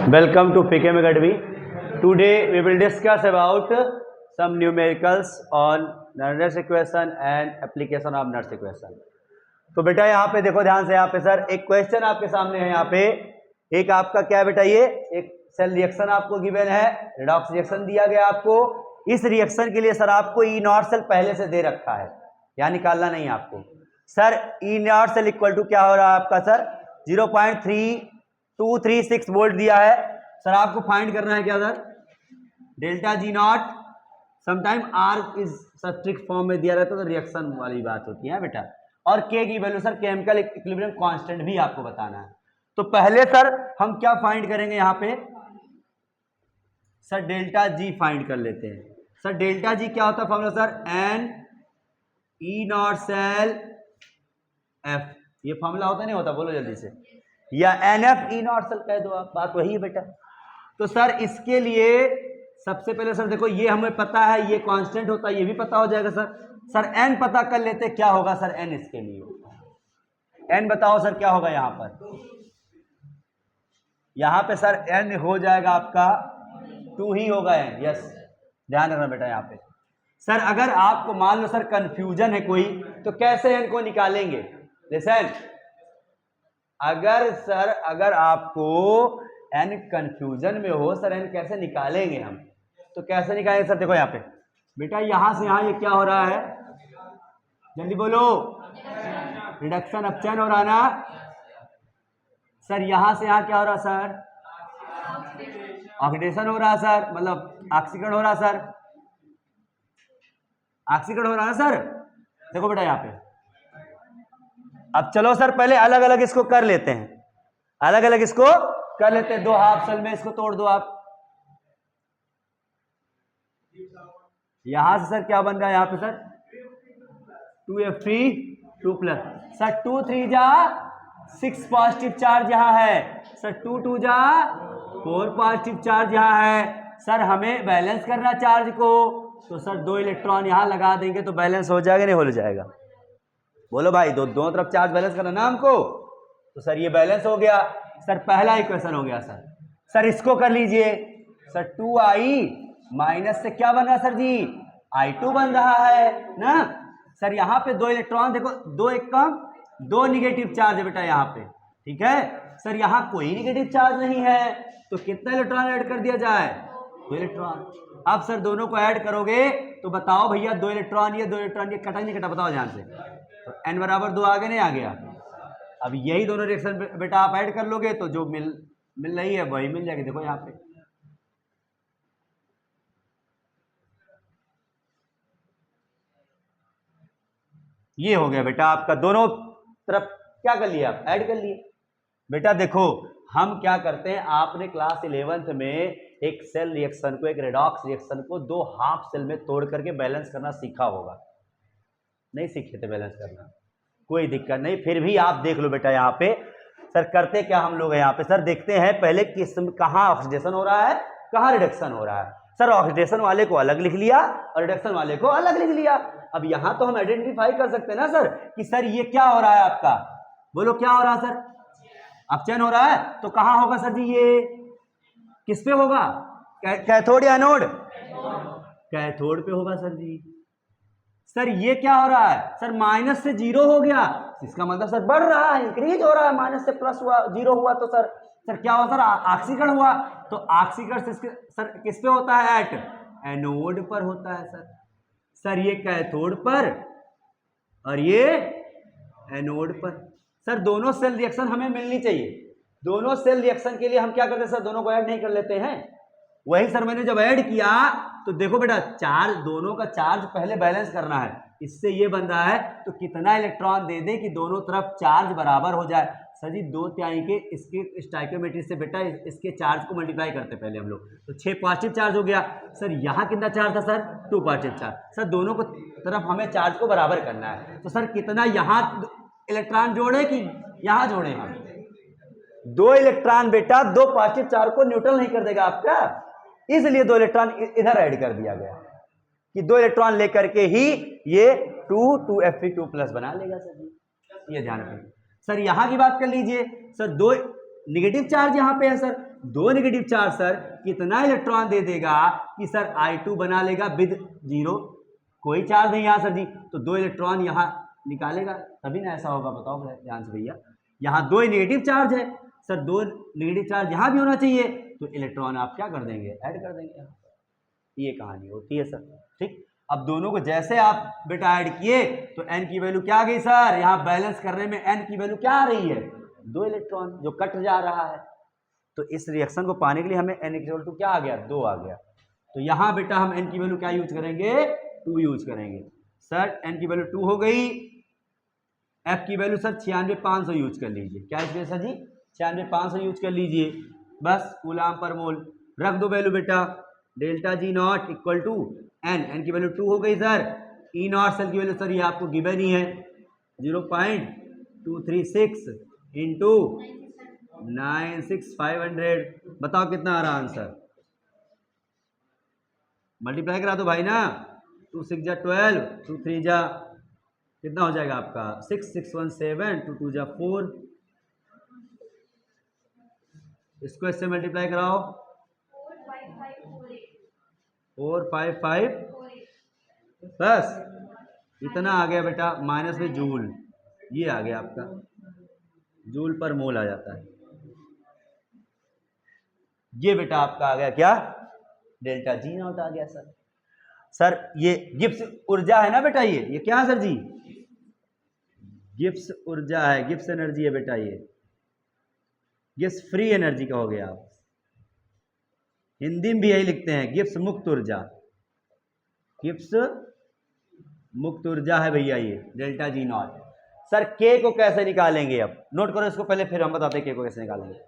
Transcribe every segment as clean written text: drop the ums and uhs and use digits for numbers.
Welcome to PKM Academy. Today we will discuss about some numericals on Nernst equation and application of Nernst equation. तो बेटा यहाँ पे देखो ध्यान से, यहाँ पे सर एक क्वेश्चन आपके सामने है। यहाँ पे एक आपका क्या बेटा, ये एक सेल रिएक्शन आपको गिवन है, रिडॉक्स रिएक्शन दिया गया आपको। इस रिएक्शन के लिए सर आपको ई नॉट सेल पहले से दे रखा है, यहाँ निकालना नहीं आपको। Sir E naught cell equal to क्या हो रहा है आपका सर 0.3236 वोल्ट दिया है। सर आपको फाइंड करना है क्या sir, delta G naught. Sometime r is strict form में दिया रहता है तो रिएक्शन वाली बात होती है बेटा। और के की value sir chemical equilibrium constant भी आपको बताना है। तो पहले सर हम क्या फाइंड करेंगे यहाँ पे, सर डेल्टा जी फाइंड कर लेते हैं। सर डेल्टा जी क्या होता है formula sir, n E naught cell F, ये फॉर्मूला होता नहीं होता, बोलो जल्दी से, या n F E naught cell कह दो आप, बात वही है बेटा। तो सर इसके लिए सबसे पहले सर देखो, ये हमें पता है ये कांस्टेंट होता है, ये भी पता हो जाएगा सर। सर एन पता कर लेते क्या होगा सर, एन इसके लिए एन बताओ सर क्या होगा यहाँ पर। यहाँ पे सर एन हो जाएगा आपका 2 ही होगा एन, यस ध्यान रखना बेटा। यहाँ पे सर अगर आपको मान लो सर कंफ्यूजन है कोई, तो कैसे एन को निकालेंगे। लिसन, अगर आपको एन कंफ्यूजन में हो सर एन कैसे निकालेंगे हम, तो कैसे निकालेंगे सर। देखो यहाँ पे बेटा, यहां से यहां ये क्या हो रहा है, जल्दी बोलो, रिडक्शन अपचयन हो रहा है ना सर। यहां से यहां क्या हो रहा है सर, ऑक्सीडेशन हो रहा है सर, मतलब ऑक्सीकरण हो रहा है सर, ऑक्सीकरण हो रहा है सर। देखो बेटा यहाँ पे, अब चलो सर पहले अलग अलग इसको कर लेते हैं, अलग अलग इसको कर लेते हैं। 2 हाफ सेल में इसको तोड़ दो आप। यहां से सर क्या बन रहा है यहाँ पे सर 2Fe2+। सर 2 3 जा 6 पॉजिटिव चार्ज यहाँ है सर, 2 2 जा 4 पॉजिटिव चार्ज यहाँ है सर। हमें बैलेंस करना चार्ज को, तो सर 2 इलेक्ट्रॉन यहाँ लगा देंगे तो बैलेंस हो जाएगा नहीं हो जाएगा, बोलो भाई। दोनों तरफ चार्ज बैलेंस करना ना हमको, तो सर ये बैलेंस हो गया सर, पहला इक्वेशन हो गया सर। सर इसको कर लीजिए सर, 2i माइनस से क्या बन रहा है सर जी, i2 बन रहा है ना सर। यहाँ पे 2 इलेक्ट्रॉन देखो, 2 एक कम 2 निगेटिव चार्ज है बेटा यहाँ पे, ठीक है सर। यहाँ कोई निगेटिव चार्ज नहीं है, तो कितना इलेक्ट्रॉन ऐड कर दिया जाए, 2 इलेक्ट्रॉन। अब सर दोनों को ऐड करोगे तो बताओ भैया 2 इलेक्ट्रॉन ये 2 इलेक्ट्रॉन ये कटा नहीं कटा, बताओ ध्यान से। तो n बराबर 2 आगे नहीं आ गया। अब यही दोनों रिएक्शन बेटा आप ऐड कर लोगे तो जो मिल रही है वही मिल जाएगी। देखो यहाँ पे ये हो गया बेटा आपका, दोनों तरफ क्या कर लिया आप, ऐड कर लिए बेटा। देखो हम क्या करते हैं, आपने क्लास 11th में एक सेल रिएक्शन को, एक रेडॉक्स रिएक्शन को 2 हाफ सेल में तोड़ करके बैलेंस करना सीखा होगा, नहीं सीखे थे बैलेंस करना, कोई दिक्कत नहीं। फिर भी आप देख लो बेटा यहाँ पे सर करते क्या हम लोग यहाँ पे, सर देखते हैं पहले किस कहाँ ऑक्सीडेशन हो रहा है, कहाँ रिडक्शन हो रहा है। सर ऑक्सीडेशन वाले को अलग लिख लिया और रिडक्शन वाले को अलग लिख लिया। अब यहाँ तो हम आइडेंटिफाई कर सकते हैं ना सर कि सर ये क्या हो रहा है आपका, बोलो क्या हो रहा है सर, अपचयन हो रहा है। तो कहाँ होगा सर जी, ये किस पे होगा, कैथोड या एनोड, कैथोड पे होगा सर जी। सर ये क्या हो रहा है सर, माइनस से 0 हो गया, इसका मतलब सर बढ़ रहा है, इंक्रीज हो रहा है, माइनस से प्लस हुआ 0 हुआ तो सर क्या हुआ सर, ऑक्सीकरण हुआ। तो ऑक्सीकरण सर किस पे होता है, एट एनोड पर होता है सर। सर ये कैथोड पर और ये एनोड पर। सर दोनों सेल रिएक्शन हमें मिलनी चाहिए, दोनों सेल रिएक्शन के लिए हम क्या करते हैं सर, दोनों को ऐड नहीं कर लेते हैं। वही सर मैंने जब ऐड किया तो देखो बेटा चार्ज, दोनों का चार्ज पहले बैलेंस करना है। इससे ये बन रहा है तो कितना इलेक्ट्रॉन दे दें कि दोनों तरफ चार्ज बराबर हो जाए। सर जी 2/3 के इसके स्टाइकियोमेट्री से बेटा इसके चार्ज को मल्टीप्लाई करते पहले हम लोग, तो 6 पॉजिटिव चार्ज हो गया सर। यहाँ कितना चार्ज था सर, 2 पॉजिटिव चार्ज। सर दोनों को तरफ हमें चार्ज को बराबर करना है, तो सर कितना यहाँ इलेक्ट्रॉन जोड़े कि यहाँ जोड़े, हम 2 इलेक्ट्रॉन बेटा 2 पॉजिटिव चार्ज को न्यूट्रल नहीं कर देगा आपका, इसलिए 2 इलेक्ट्रॉन इधर ऐड कर दिया गया कि 2 इलेक्ट्रॉन लेकर के ही ये 2Fe2+ बना लेगा सर जी, ये ध्यान रखिए। सर यहाँ की बात कर लीजिए सर, 2 निगेटिव चार्ज यहाँ पे है सर, दो नेगेटिव चार्ज सर कितना इलेक्ट्रॉन दे देगा कि सर I2 बना लेगा विद 0, कोई चार्ज नहीं यहाँ सर जी, तो दो इलेक्ट्रॉन यहाँ निकालेगा, तभी ना ऐसा होगा। बताओ ध्यान से भैया, यहाँ दो नेगेटिव चार्ज है सर, दो नेगेटिव चार्ज यहाँ भी होना चाहिए, तो इलेक्ट्रॉन आप क्या कर देंगे, ऐड कर देंगे। ये कहानी होती है सर। ठीक, अब दोनों को जैसे आप बेटा ऐड किए तो n की वैल्यू क्या आ गई सर, यहाँ बैलेंस करने में n की वैल्यू क्या आ रही है, दो इलेक्ट्रॉन जो कट जा रहा है। तो इस रिएक्शन को पाने के लिए हमें n इक्वल टू क्या आ गया, 2 आ गया। तो यहाँ बेटा हम n की वैल्यू क्या यूज करेंगे, 2 यूज करेंगे सर। n की वैल्यू 2 हो गई, f की वैल्यू सर 96,500 यूज कर लीजिए। क्या इसमें सर जी, 96,500 यूज कर लीजिए, बस कूलाम पर मोल रख दो वैल्यू बेटा। Delta G naught equal to n की वैल्यू 2 हो गई सर। ई नॉट सेल की वैल्यू सर ये आपको गिवन ही है 0.236 इंटू 96,500। बताओ कितना आ रहा आंसर, मल्टीप्लाई करा दो भाई ना, 2 6 जा 12, 2 3 जा कितना हो जाएगा आपका 6 6 1 7, 2 2 जा 4, इसको इससे मल्टीप्लाई कराओ 4 5 5, बस इतना आ गया बेटा, माइनस में जूल, ये आ गया आपका, जूल पर मोल आ जाता है। ये बेटा आपका आ गया क्या, डेल्टा जी नॉट आ गया सर। सर ये गिब्स ऊर्जा है ना बेटा, ये क्या है सर जी, गिब्स ऊर्जा है, गिब्स एनर्जी है बेटा, ये गिब्स फ्री एनर्जी का हो गया। आप हिंदी में भी यही लिखते हैं, गिब्स मुक्त ऊर्जा, गिब्स मुक्त ऊर्जा है भैया ये डेल्टा जी नॉट। सर के को कैसे निकालेंगे, अब नोट करो इसको पहले, फिर हम बताते हैं के को कैसे निकालेंगे।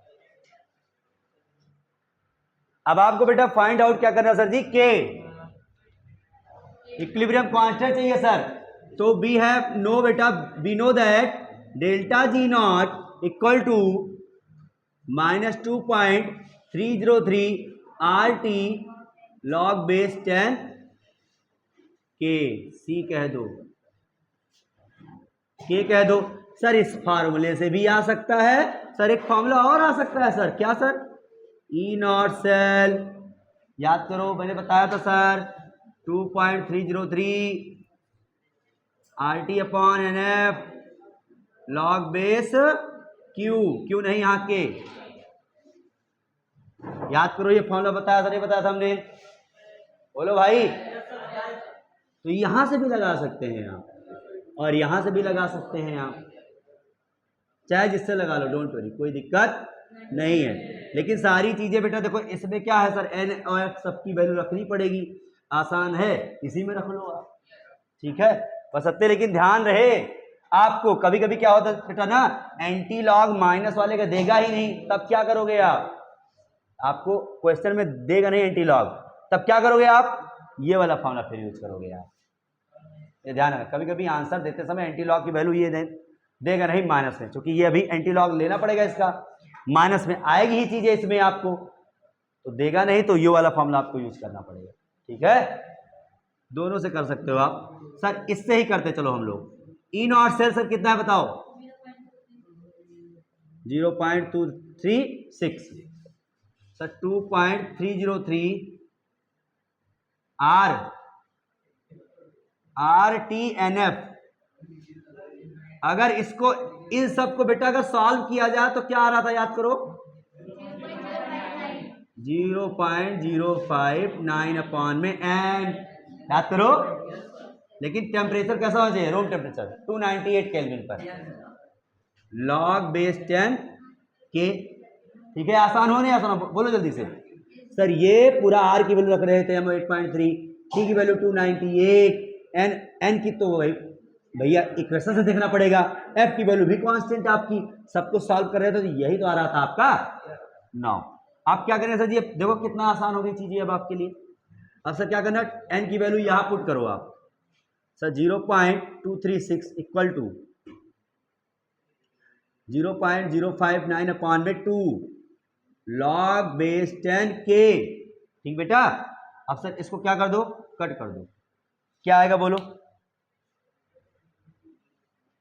अब आपको बेटा फाइंड आउट क्या करना है sir ji, K equilibrium constant चाहिए sir. So we have no बेटा, we know that delta G naught equal to -2.303 RT log base 10 के, सी कह दो, के कह दो सर। इस फार्मूले से भी आ सकता है सर, एक फार्मूला और आ सकता है सर, क्या सर, ई नॉट सेल, याद करो मैंने बताया था sir 2.303 RT upon NF log base Q, Q नहीं यहाँ के, याद करो ये फॉर्मूला बताया था, नहीं बताया था हमने, बोलो भाई। तो यहां से भी लगा सकते हैं आप, और यहां से भी लगा सकते हैं आप, चाहे जिससे लगा लो, डोंट वरी, कोई दिक्कत नहीं है। लेकिन सारी चीजें बेटा देखो इसमें क्या है सर, एन और एफ सबकी वैल्यू रखनी पड़ेगी, आसान है, इसी में रख लो आप, ठीक है बस सत्य। लेकिन ध्यान रहे आपको, कभी कभी क्या होता है बेटा ना, एंटी लॉग माइनस वाले का देगा ही नहीं, तब क्या करोगे आप, आपको क्वेश्चन में देगा नहीं एंटी लॉग, तब क्या करोगे आप, ये वाला फॉर्मूला फिर यूज करोगे आप। ये ध्यान रखना, कभी कभी आंसर देते समय एंटी लॉग की वैल्यू ये देगा नहीं माइनस में, क्योंकि ये अभी एंटी लॉग लेना पड़ेगा, इसका माइनस में आएगी ही चीजें इसमें आपको, तो देगा नहीं, तो ये वाला फॉर्मूला आपको यूज करना पड़ेगा, ठीक है। दोनों से कर सकते हो आप सर, इससे ही करते चलो हम लोग। ई नॉट सेल सर कितना है बताओ, 0.236 सर, 2.303 RTNF। अगर इसको इन सबको बेटा अगर सॉल्व किया जाए तो क्या आ रहा था, याद करो 0.059 अपॉन में n, याद करो। लेकिन टेम्परेचर कैसा होना चाहिए, रूम टेम्परेचर 298 केल्विन पर, log बेस 10 के, ठीक है। आसान हो नहीं आसान हो, बोलो जल्दी से सर। ये पूरा r की वैल्यू रख रहे थे हम 8.3, t की वैल्यू 298, n की तो भैया इक्वेशन से देखना पड़ेगा, f की वैल्यू भी कांस्टेंट आपकी, सबको सॉल्व कर रहे थे तो यही तो आ रहा था आपका 9। आप क्या करें सर जी, देखो कितना आसान हो गई चीजें अब आपके लिए। अब सर क्या करना, n की वैल्यू यहां पुट करो आप सर, 0.236 इक्वल टू 0.059 अपॉन में 2 log बेस 10 के, ठीक बेटा। अब सर इसको क्या कर दो, कट कर दो, क्या आएगा बोलो,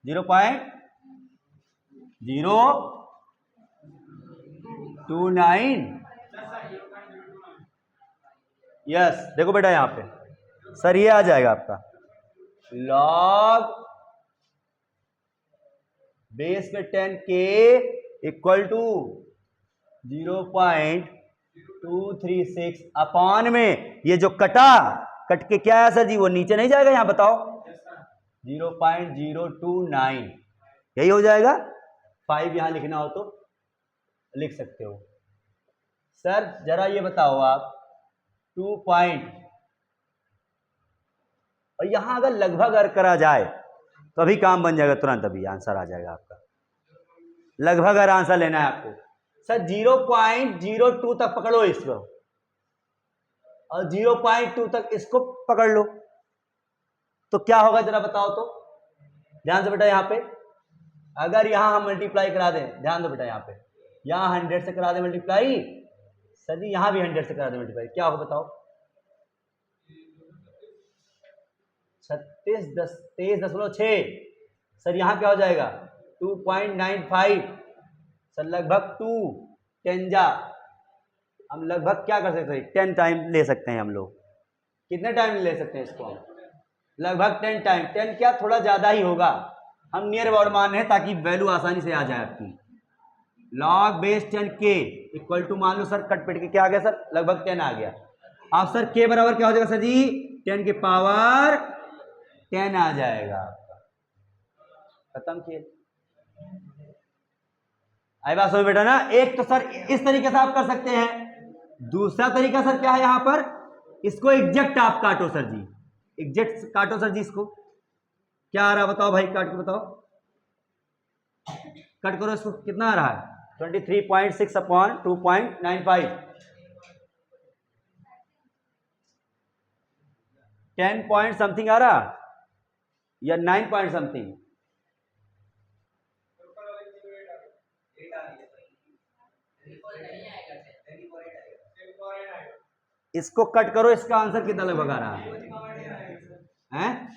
0.029 यस देखो बेटा यहां पे सर ये आ जाएगा आपका लॉग बेस पे 10k इक्वल टू 0.236 अपॉन में ये जो कट के क्या है सर जी, वो नीचे नहीं जाएगा यहां बताओ 0.029 यही हो जाएगा। 5 यहां लिखना हो तो लिख सकते हो। सर जरा ये बताओ आप 2 पॉइंट और यहां अगर लगभग अगर करा जाए तो अभी काम बन जाएगा, तुरंत अभी आंसर आ जाएगा आपका। लगभग अगर आंसर लेना है आपको सर 0.02 तक पकड़ो इसको और 0.2 तक इसको पकड़ लो तो क्या होगा जरा बताओ तो, ध्यान से बेटा। यहां पे अगर यहां हम मल्टीप्लाई करा दें, ध्यान दो बेटा, यहां पे यहां 100 से करा दें मल्टीप्लाई, सर जी यहां भी 100 से करा दें मल्टीप्लाई, क्या होगा बताओ 23.6। सर यहां क्या हो जाएगा 2.95, सर लगभग 2 10 जा, हम लगभग क्या कर सकते हैं 10 टाइम ले सकते हैं हम लोग। कितने टाइम ले सकते हैं इसको हम, लगभग 10 टाइम। 10 क्या थोड़ा ज्यादा ही होगा, हम नियर अबाउट मान रहे हैं ताकि वैल्यू आसानी से आ जाए आपकी। Log base 10k equal to मान लो सर कट पिट के क्या आ गया सर लगभग 10 आ गया। अब सर k बराबर क्या हो जाएगा सर जी 10 के पावर 10 आ जाएगा आपका, खत्म खेल। आई बात समझ बेटा ना। एक तो सर इस तरीके से आप कर सकते हैं, दूसरा तरीका सर क्या है यहां पर इसको एग्जैक्ट आप काटो सर जी, एग्जैक्ट काटो सर जी। इसको क्या आ रहा बताओ भाई, काट के बताओ, कट करो इसको, कितना आ रहा है 23.6 अपॉन 2.95, 10 पॉइंट समथिंग आ रहा या 9 पॉइंट समथिंग। इसको कट करो, इसका आंसर कितना लगभग आ रहा है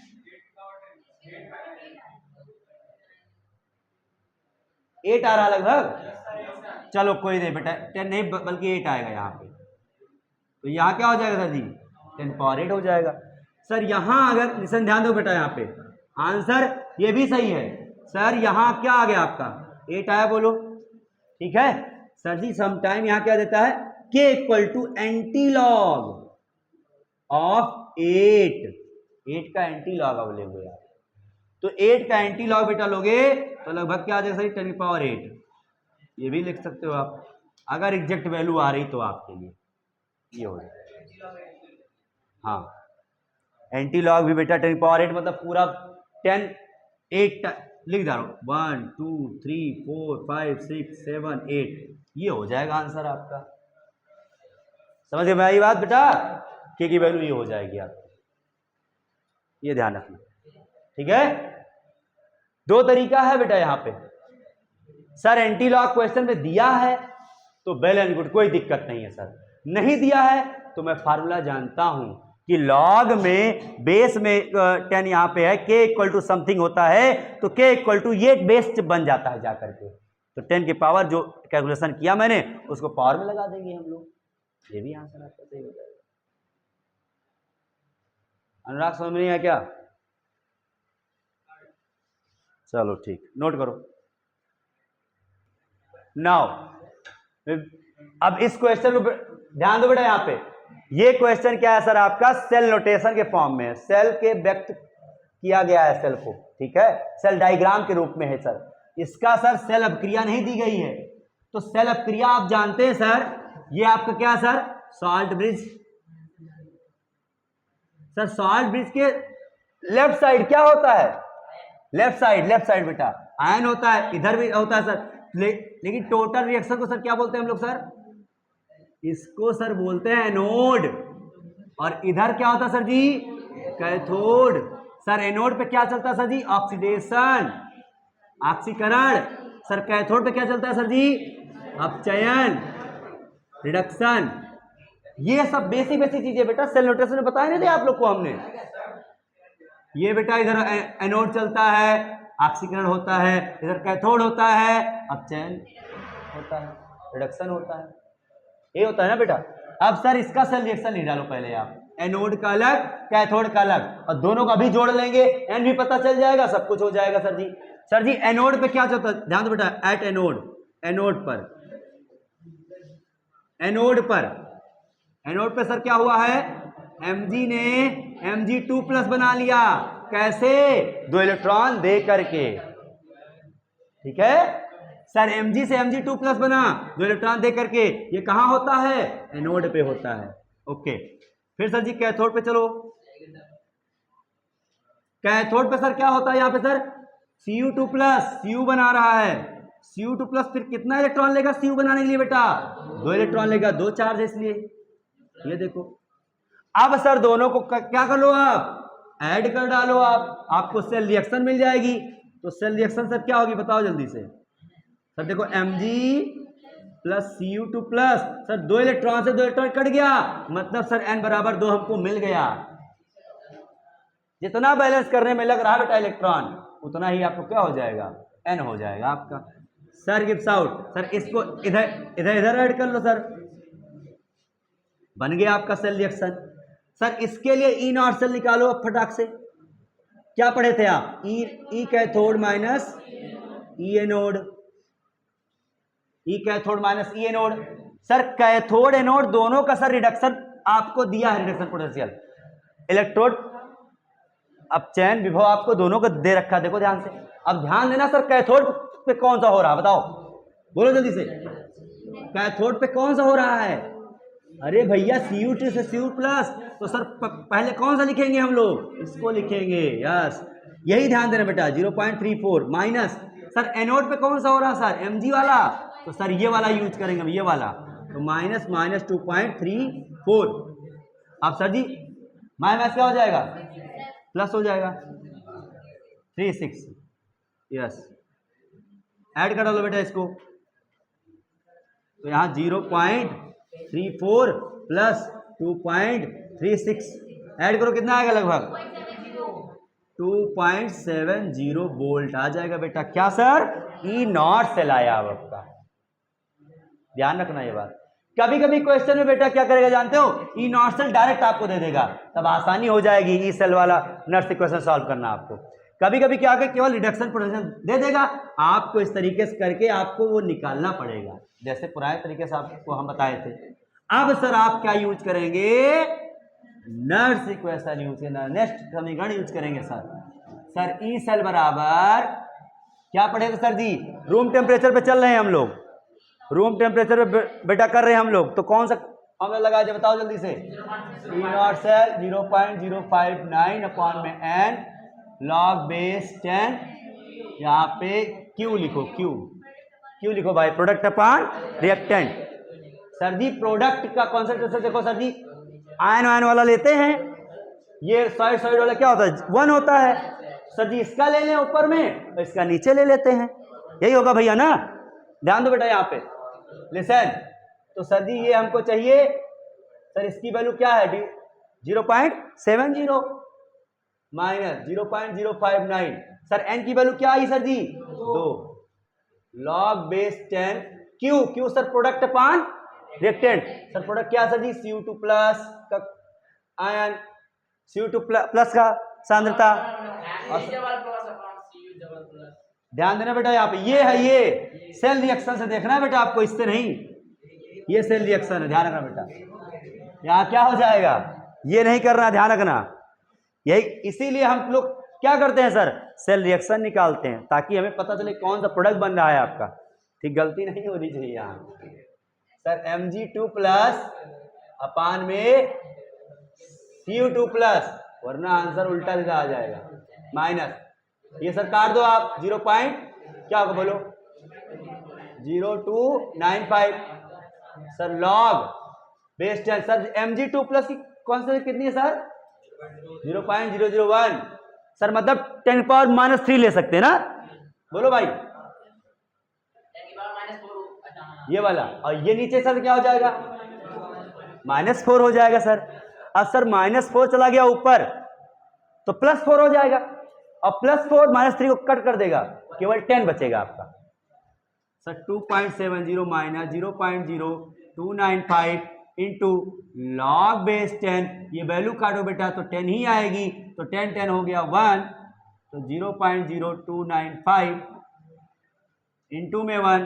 8 आ रहा लगभग। चलो कोई नहीं बेटा 10 नहीं बल्कि 8 आएगा यहाँ पे, तो यहाँ क्या हो जाएगा सर जी 10 पावर 8 हो जाएगा। सर यहाँ अगर लिसन ध्यान दो बेटा, यहाँ पे आंसर ये भी सही है सर, यहाँ क्या आ गया आपका 8 आया, बोलो ठीक है सर जी। समटाइम यहाँ क्या देता है k equal to anti log of 8 का एंटी लॉग अब लेंगे यार, तो 8 का एंटी लॉग बेटा लोगे तो लगभग क्या आ जाएगा सर 10 पावर 8, ये भी लिख सकते हो आप अगर एग्जैक्ट वैल्यू आ रही तो आपके लिए ये हो जाएगा। हाँ एंटी लॉग भी बेटा 10 पावर 8 मतलब पूरा 10 8 लिख दो 1 2 3 4 5 6 7 8, ये हो जाएगा आंसर आपका। समझ में आई बात बेटा, के की वैल्यू ये हो जाएगी आपकी, ये ध्यान रखना ठीक है। दो तरीका है बेटा यहाँ पे, सर एंटी लॉग क्वेश्चन में दिया है तो वेल एंड गुड, कोई दिक्कत नहीं है सर। नहीं दिया है तो मैं फार्मूला जानता हूं कि लॉग में बेस में 10 यहाँ पे है, k इक्वल टू समथिंग होता है तो k इक्वल टू ये बेस बन जाता है जाकर के, तो 10 की पावर जो कैलकुलेशन किया मैंने उसको पावर में लगा देंगे हम लोग, ये भी आंसर आपका सही हो जाएगा। अनुराग समझ में नहीं है क्या? चलो ठीक, नोट करो। नाउ अब इस क्वेश्चन को ध्यान दो बेटा, यहां पे ये क्वेश्चन क्या है सर आपका सेल नोटेशन के फॉर्म में है, सेल के व्यक्त किया गया है सेल को, ठीक है सेल डायग्राम के रूप में है सर। इसका सर सेल अपक्रिया नहीं दी गई है, तो सेल अपक्रिया आप जानते हैं सर, ये आपका क्या sir salt bridge. Sir salt bridge के लेफ्ट साइड क्या होता है, लेफ्ट साइड बेटा आयन होता है, इधर भी होता है सर, लेकिन टोटल रिएक्शन को सर क्या बोलते हैं हम लोग सर, इसको सर बोलते हैं एनोड, और इधर क्या होता है सर जी कैथोड। सर एनोड पे क्या चलता है सर जी ऑक्सीडेशन ऑक्सीकरण, सर कैथोड पे क्या चलता है सर जी अपचयन रिडक्शन। ये सब बेसिक चीजें बेटा सेल नोटेशन में बताए नहीं थे आप लोग को हमने। ये बेटा इधर एनोड चलता है ऑक्सीकरण होता है, इधर कैथोड होता है अपचयन होता है रिडक्शन होता है, ये होता है ना बेटा। अब सर इसका सेल रिएक्शन नहीं डालो पहले आप, एनोड का अलग कैथोड का अलग, और दोनों का भी जोड़ लेंगे, एन भी पता चल जाएगा, सब कुछ हो जाएगा सर जी। सर जी एनोड पे क्या होता है, ध्यान दो बेटा, एट एनोड, एनोड पर, एनोड पर, एनोड पे सर क्या हुआ है, Mg ने Mg2+ बना लिया, कैसे, 2 इलेक्ट्रॉन दे करके, ठीक है सर, Mg से Mg2+ बना 2 इलेक्ट्रॉन दे करके, ये कहां होता है, एनोड पे होता है। ओके, फिर सर जी कैथोड पे चलो, कैथोड पे सर क्या होता है, यहां पे सर Cu2+, Cu बना रहा है, Cu2+, फिर कितना इलेक्ट्रॉन लेगा Cu बनाने के लिए बेटा, 2 इलेक्ट्रॉन लेगा, 2 चार्ज है इसलिए, ये देखो। अब सर दोनों को क्या कर लो आप, ऐड कर डालो आप, आपको सेल रिएक्शन मिल जाएगी। तो सेल रिएक्शन सर क्या होगी बताओ जल्दी से, सर देखो Mg plus Cu2+, sir 2 electron से 2 इलेक्ट्रॉन कट गया, मतलब सर n बराबर 2 हमको मिल गया। जितना बैलेंस करने में लग रहा है बेटा इलेक्ट्रॉन, उतना ही आपको क्या हो जाएगा, n हो जाएगा आपका। सर गिव्स आउट, सर इसको इधर इधर इधर ऐड कर लो सर, बन गया आपका सेल रिएक्शन। सर इसके लिए ई नॉट सेल निकालो अब फटाक से, क्या पढ़े थे आप, ई कैथोड माइनस ई एनोड, ई cathode minus E anode. Sir cathode anode दोनों का सर रिडक्शन आपको दिया है, रिडक्शन पोटेंशियल, इलेक्ट्रोड अपचयन विभव आपको दोनों को दे रखा है, देखो ध्यान से। अब ध्यान देना सर कैथोड पे कौन सा हो रहा है बताओ, बोलो जल्दी से, कैथोड पे कौन सा हो रहा है, अरे भैया Cu2 से Cu+, तो सर पहले कौन सा लिखेंगे हम लोग, इसको लिखेंगे, यस यही ध्यान देना बेटा, 0.34 माइनस, सर एनोड पे कौन सा हो रहा है सर, Mg वाला, तो सर ये वाला यूज करेंगे हम, ये वाला, तो माइनस 2.34। अब सर जी माइनस क्या हो जाएगा, प्लस हो जाएगा, 36, यस ऐड कर डालो बेटा इसको, तो यहाँ 0.34 प्लस 2.36 ऐड करो, कितना आएगा लगभग 2.70 वोल्ट आ जाएगा बेटा। क्या सर, ई नॉट सेल आया अब आपका, ध्यान रखना ये बात। कभी कभी क्वेश्चन में बेटा क्या करेगा जानते हो, ई नॉट सेल डायरेक्ट आपको दे देगा, तब आसानी हो जाएगी ई सेल वाला नर्स इक्वेशन सॉल्व करना आपको। कभी कभी क्या कर केवल रिडक्शन पोटेंशियल दे देगा, आपको इस तरीके से करके आपको वो निकालना पड़ेगा, जैसे पुराने तरीके से आपको हम बताए थे। अब सर आप क्या यूज करेंगे, नर्स इक्वेशन यूज करना, नेक्स्ट समीकरण यूज करेंगे सर ई सेल बराबर क्या पढ़ेगा सर जी, रूम टेम्परेचर पे चल रहे हैं हम लोग, रूम टेम्परेचर पे बेटा कर रहे हैं हम लोग, तो कौन सा फॉर्मूला लगा जाए बताओ जल्दी से, ई नॉट सेल 0.059 अपॉन में n log बेस 10, यहाँ पे Q लिखो, Q लिखो भाई, प्रोडक्ट अपॉन रिएक्टेंट। सर जी प्रोडक्ट का कॉन्सेंट्रेशन देखो सर जी, आयन वाला लेते हैं, ये साइड वाला क्या होता है 1 होता है, सर जी इसका ले लें ऊपर में और इसका नीचे ले लेते हैं, यही होगा भैया ना, ध्यान दो बेटा यहाँ पे, लिसन। तो सर जी ये हमको चाहिए, सर इसकी वैल्यू क्या है 0.70 माइनस 0.059, सर n की वैल्यू क्या आई सर जी 2, log base 10 Q sir product upon reactant, sir product क्या सर जी Cu2+ का आयन, Cu2+ का सांद्रता, ध्यान देना बेटा यहाँ पे, ये है, ये सेल रिएक्शन से देखना है बेटा आपको, इससे नहीं, ये सेल रिएक्शन है, ध्यान रखना बेटा, यहाँ क्या हो जाएगा, ये नहीं करना, ध्यान रखना, यही इसीलिए हम लोग क्या करते हैं सर, सेल रिएक्शन निकालते हैं ताकि हमें पता चले कौन सा प्रोडक्ट बन रहा है आपका, ठीक, गलती नहीं होनी चाहिए यहाँ सर, Mg2+ अपान में Cu2+, वरना आंसर उल्टा सीधा आ जाएगा, माइनस, ये सर काट दो आप, 0. क्या होगा बोलो 0295, sir log base 10, sir Mg2+ की कॉन्सेंट्रेशन कितनी है सर 0.001, सर मतलब 10⁻³ ले सकते हैं ना, बोलो भाई, ये वाला, और ये नीचे सर क्या हो जाएगा -4 हो जाएगा सर। अब सर -4 चला गया ऊपर तो +4 हो जाएगा, और +4 -3 को कट कर देगा, केवल 10 बचेगा आपका sir, 2.70 minus 0.0 295 into log base 10, ये वैल्यू काटो बेटा तो 10 ही आएगी, तो 10 हो गया 1, तो 0.0295 इंटू में 1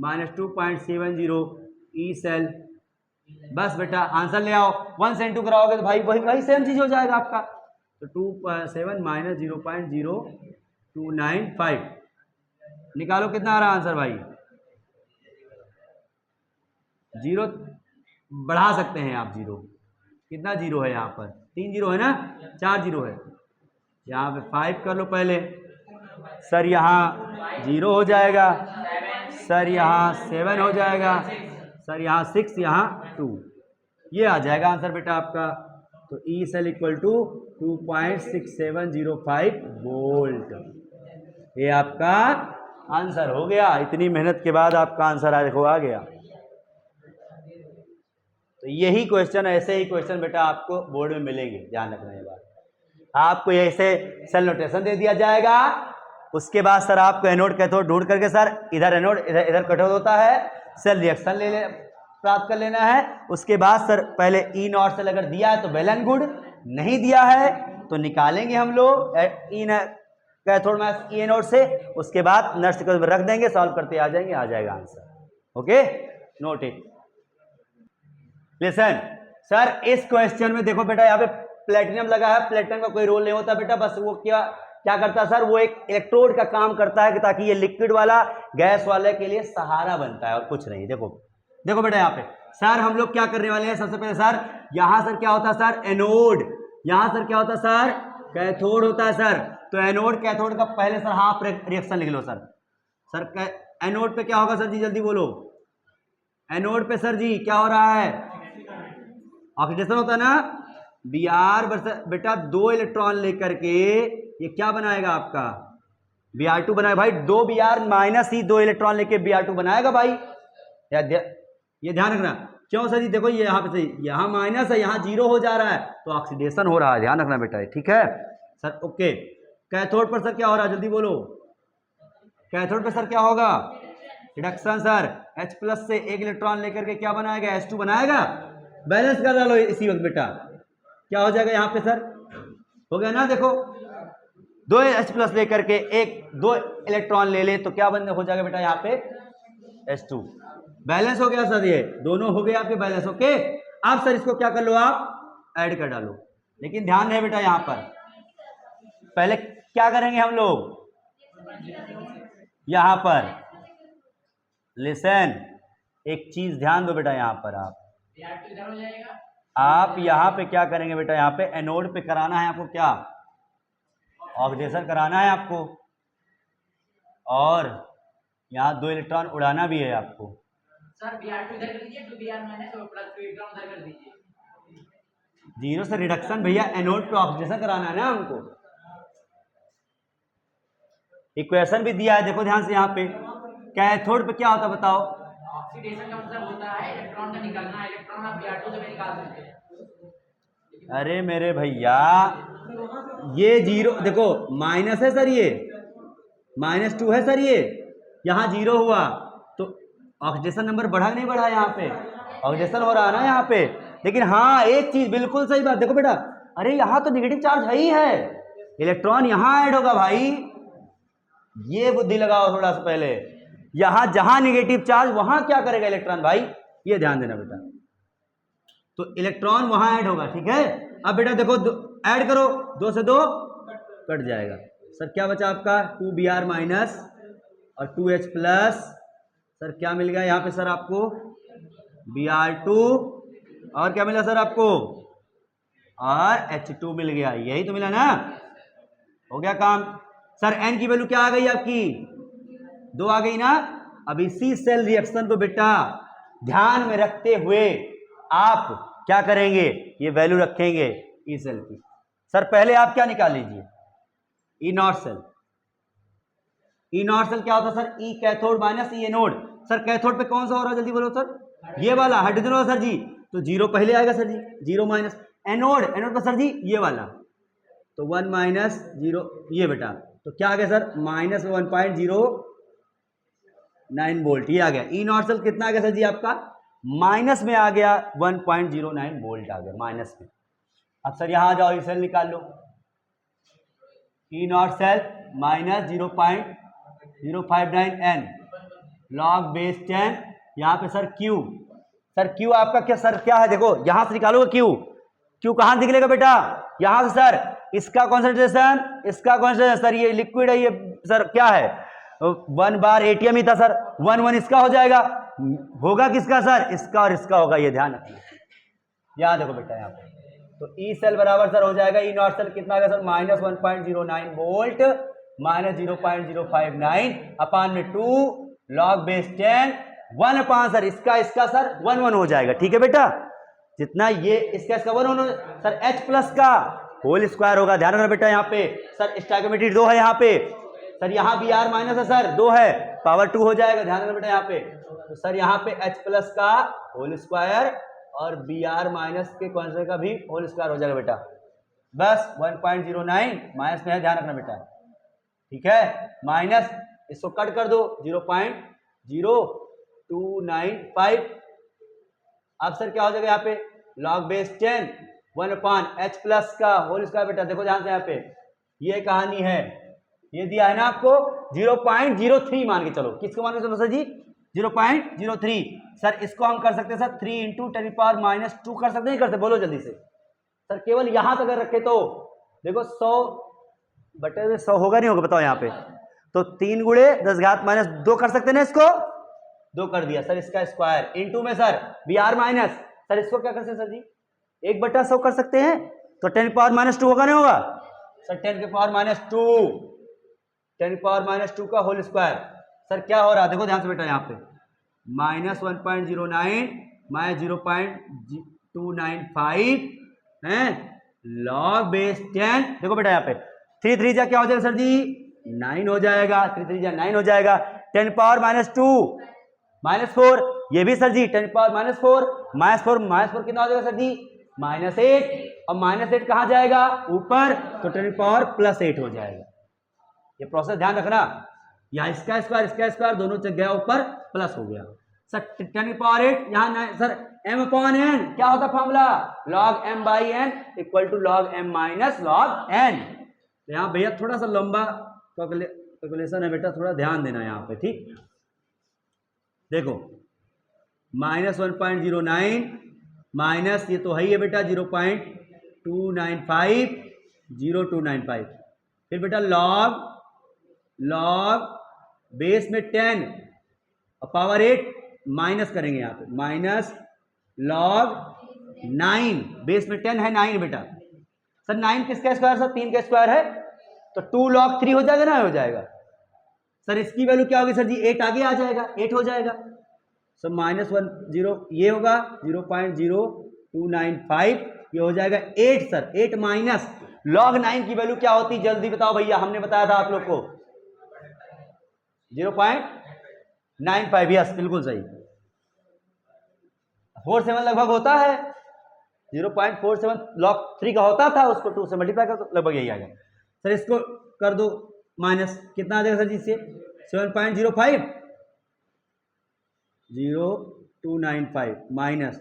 माइनस 2.70 ई सेल। बस बेटा आंसर ले आओ, 1 से इंटू कराओगे तो भाई वही सेम चीज हो जाएगा आपका। तो 27 माइनस 0.0295 निकालो, कितना आ रहा आंसर भाई? 0 बढ़ा सकते हैं आप, 0 कितना 0 है यहाँ पर? 3 0 है ना, 4 0 है। यहाँ पे 5 कर लो पहले सर, यहाँ 0 हो जाएगा सर, यहाँ 7 हो जाएगा सर, यहाँ 6, यहाँ 2, ये आ जाएगा आंसर बेटा आपका। तो E cell equal to 2.6705 volt, ये आपका आंसर हो गया। इतनी मेहनत के बाद आपका आंसर आ गया। तो यही क्वेश्चन, ऐसे ही क्वेश्चन बेटा आपको बोर्ड में मिलेंगे, ध्यान रखना ये बात। आपको ऐसे सेल नोटेशन दे दिया जाएगा, उसके बाद सर आपको एनोड कैथोड ढूंढ करके सर इधर एनोड इधर कैथोड होता है, सेल रिएक्शन प्राप्त कर लेना है। उसके बाद सर पहले ई नॉट सेल अगर दिया है तो वेल एंड गुड, नहीं दिया है तो निकालेंगे हम लोग ई कैथोड में ई नोट से, उसके बाद नर्स को रख देंगे, सॉल्व करते आ जाएंगे, आ जाएगा answer. Okay, note it. Listen sir, इस क्वेश्चन में देखो बेटा यहाँ पे प्लेटिनम लगा है, प्लेटिनम का कोई रोल नहीं होता बेटा, बस वो क्या करता है सर, वो एक इलेक्ट्रोड का काम करता है कि ताकि ये लिक्विड वाला गैस वाले के लिए सहारा बनता है और कुछ नहीं। देखो बेटा यहाँ पे सर हम लोग क्या करने वाले हैं, सबसे पहले सर यहाँ सर क्या होता है सर, एनोड, यहाँ सर क्या होता है सर, कैथोड होता है सर। तो एनोड कैथोड का पहले सर हाफ रिएक्शन लिख लो सर एनोड पे क्या होगा सर जी, जल्दी बोलो। एनोड पे सर जी क्या हो रहा है, ऑक्सीडेशन होता है ना, Br बेटा 2 इलेक्ट्रॉन लेकर के ये क्या बनाएगा आपका, Br2 बनाएगा भाई, 2 Br माइनस ही 2 इलेक्ट्रॉन लेके Br2 बनाएगा भाई, ये ध्यान रखना। क्यों सर जी, देखो ये यहाँ पे सही, यहाँ माइनस है, यहाँ 0 हो जा रहा है, तो ऑक्सीडेशन हो रहा है, ध्यान रखना बेटा, ठीक है सर। ओके, कैथोड पर सर क्या हो रहा है, जल्दी बोलो। कैथोड पर सर क्या होगा, रिडक्शन सर, H+ से 1 इलेक्ट्रॉन लेकर के क्या बनाएगा, H2 बनाएगा। बैलेंस कर डालो इसी वक्त बेटा, क्या हो जाएगा यहाँ पे सर, हो गया ना, देखो 2 H+ लेकर के 2 इलेक्ट्रॉन ले ले तो क्या बन हो जाएगा बेटा यहाँ पे, H2। बैलेंस हो गया सर, ये दोनों हो गए आपके बैलेंस। ओके, अब सर इसको क्या कर लो, आप ऐड कर डालो, लेकिन ध्यान है बेटा यहाँ पर पहले क्या करेंगे हम लोग, यहाँ पर लिसन, एक चीज ध्यान दो बेटा, यहाँ पर आप यहाँ पे क्या करेंगे बेटा, यहाँ पे एनोड पे कराना है आपको, क्या ऑक्सीडेशन कराना है आपको, और यहाँ 2 इलेक्ट्रॉन उड़ाना भी है आपको। सर Br2 इधर कर दीजिए, 2 Br माइनस और प्लस 2 इलेक्ट्रॉन उधर कर दीजिए। 0 से रिडक्शन भैया, एनोड पे ऑक्सीडेशन कराना है ना हमको। इक्वेशन भी दिया है, देखो ध्यान से, यहाँ पे कैथोड पे क्या होता है बताओ, ऑक्सीडेशन का मतलब होता है इलेक्ट्रॉन का निकलना, इलेक्ट्रॉन आप Br2 से निकाल सकते हैं। अरे मेरे भैया ये 0 देखो माइनस है सर, ये -2 है सर, ये यहाँ 0 हुआ तो ऑक्सीडेशन नंबर बढ़ा नहीं बढ़ा, यहाँ पे ऑक्सीडेशन हो रहा है ना यहाँ पे। लेकिन हाँ एक चीज बिल्कुल सही बात, देखो बेटा, अरे यहाँ तो नेगेटिव चार्ज है ही है, इलेक्ट्रॉन यहाँ ऐड होगा भाई, ये बुद्धि लगाओ थोड़ा सा पहले, यहां जहां नेगेटिव चार्ज वहां क्या करेगा इलेक्ट्रॉन भाई, ये ध्यान देना बेटा, तो इलेक्ट्रॉन वहां ऐड होगा, ठीक है। अब बेटा देखो ऐड करो, 2 से 2 कट जाएगा सर, क्या बचा आपका 2 Br माइनस और 2H+, सर क्या मिल गया यहाँ पे सर आपको, Br2 और क्या मिला सर आपको, और H2 मिल गया, यही तो मिला ना, हो गया काम। सर N की वैल्यू क्या आ गई आपकी, 2 आ गई ना। अब इसी सेल रिएक्शन को बेटा ध्यान में रखते हुए आप क्या करेंगे, ये वैल्यू रखेंगे ई सेल की। सर पहले आप क्या निकाल लीजिए, E naught cell. E naught cell क्या होता है sir, E cathode minus E anode. Sir cathode पे कौन सा हो रहा है, जल्दी बोलो सर, ये वाला हाइड्रोजन वाला सर जी, तो 0 पहले आएगा सर जी, 0 माइनस एनोड, एनोड पर सर जी ये वाला, तो 1 माइनस 0 ये बेटा, तो क्या आ गया सर -1.09 वोल्ट, ये आ गया। ई नॉट सेल कितना आ गया सर जी आपका माइनस में आ गया 1.09 वोल्ट आ गया माइनस में। अब सर यहां आ जाओ, ये सेल निकाल लो, E naught cell minus 0.059 n log base 10, यहाँ पे सर क्यू, सर क्यू आपका क्या सर क्या है, देखो यहां से निकालोगे क्यू, क्यू कहां निकलेगा बेटा, यहां से सर इसका कॉन्सेंट्रेशन, इसका कॉन्सेंट्रेशन सर ये लिक्विड है, ये सर क्या है 1 बार एटीएम ही था सर, 1 इसका हो जाएगा, होगा किसका सर, इसका और इसका होगा, ये ध्यान रखिए। यहां देखो बेटा यहाँ पे तो ई सेल बराबर सर हो जाएगा, ई नॉट सेल कितना आ गया सर माइनस 1.09 वोल्ट माइनस 0.059 अपान में 2 लॉग बेस 10 1 अपान सर इसका सर 1 हो जाएगा। ठीक है बेटा, जितना ये इसका 1 सर H प्लस का होल स्क्वायर होगा, ध्यान रखना बेटा। यहाँ पे सर स्टैकियोमेट्री 2 है, यहाँ पे सर यहाँ बी आर माइनस है सर 2 है, पावर 2 हो जाएगा, ध्यान रखना बेटा। यहाँ पे तो सर यहाँ पे H प्लस का होल स्क्वायर और बी आर माइनस के कॉन्स्टेंट का भी होल स्क्वायर हो जाएगा बेटा, बस 1.09 माइनस में है, ध्यान रखना बेटा। ठीक है, माइनस इसको कट कर दो 0.0295, अब सर क्या हो जाएगा यहाँ पे लॉग बेस 10 1 अपान H प्लस का होल स्क्वायर बेटा। देखो ध्यान से यहाँ पे ये कहानी है, ये दिया है ना आपको 0.03 मान के चलो, किसको मान के चलो सर जी 0.03, सर इसको हम कर सकते हैं सर 3 इंटू 10 पावर माइनस 2 कर सकते नहीं, करते बोलो जल्दी से सर, केवल यहां तक अगर रखे तो देखो 100/100 होगा नहीं होगा बताओ यहाँ पे, तो 3 गुणे 10 घात माइनस 2 कर सकते ना, इसको 2 कर दिया सर, इसका स्क्वायर इंटू में sir B r minus, sir इसको क्या कर सकते सर जी 1/100 कर सकते हैं, तो 10 पावर माइनस 2 होगा नहीं होगा सर 10 के पावर माइनस 2, 10 पावर माइनस 2 का होल स्क्वायर, सर क्या हो रहा है देखो ध्यान से बेटा, यहाँ पे माइनस 1.09 माइनस 0.295 है लॉग बेस 10, देखो बेटा यहाँ पे 3 3 जा क्या हो जाएगा सर जी 9 हो जाएगा, 3 3 जा 9 हो जाएगा, 10 पावर माइनस 2 माइनस 4, ये भी सर जी 10 पावर माइनस 4 माइनस 4 कितना हो जाएगा सर जी -8, और -8 कहाँ जाएगा ऊपर, तो 10 पावर प्लस 8 हो जाएगा। ये प्रोसेस ध्यान रखना, यहाँ इसका स्क्वायर दोनों चल गया ऊपर, प्लस हो गया सर 10 पावर 8, यहाँ सर m अपॉन n क्या होता formula log m by n equal to log m minus log n। तो यहाँ भैया थोड़ा सा लंबा कैलकुलेशन है बेटा, थोड़ा ध्यान देना यहाँ पे। ठीक, देखो माइनस 1.09 माइनस ये तो है ही है बेटा 0.295 फिर बेटा लॉग बेस में 10 और पावर 8 माइनस करेंगे यहाँ पे, माइनस लॉग 9 बेस में 10 है 9 बेटा, सर 9 किसका स्क्वायर सर 3 का स्क्वायर है, तो 2 लॉग 3 हो जाएगा ना, हो जाएगा सर, इसकी वैल्यू क्या होगी सर जी 8 आगे आ जाएगा, 8 हो जाएगा, सर -10 ये होगा 0.0295 ये हो जाएगा 8 सर, 8 माइनस log 9 की वैल्यू क्या होती जल्दी बताओ भैया, हमने बताया था आप लोग को 0.95, यस बिल्कुल सही, 47 लगभग होता है, 0.47 log 3 का होता था, उसको 2 से मल्टीप्लाई कर दो लगभग यही आ गया सर, इसको कर दो माइनस, कितना आ जाएगा सर जी इससे 7.05 0295 माइनस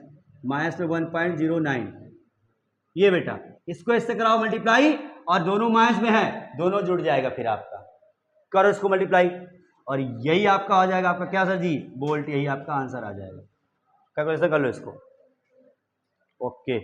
में 1.09, ये बेटा इसको इससे कराओ मल्टीप्लाई, और दोनों माइनस में है, दोनों जुड़ जाएगा, फिर आपका करो इसको मल्टीप्लाई, और यही आपका हो जाएगा आपका क्या सर जी वोल्ट, यही आपका आंसर आ जाएगा। कैलकुलेशन कर लो इसको, ओके।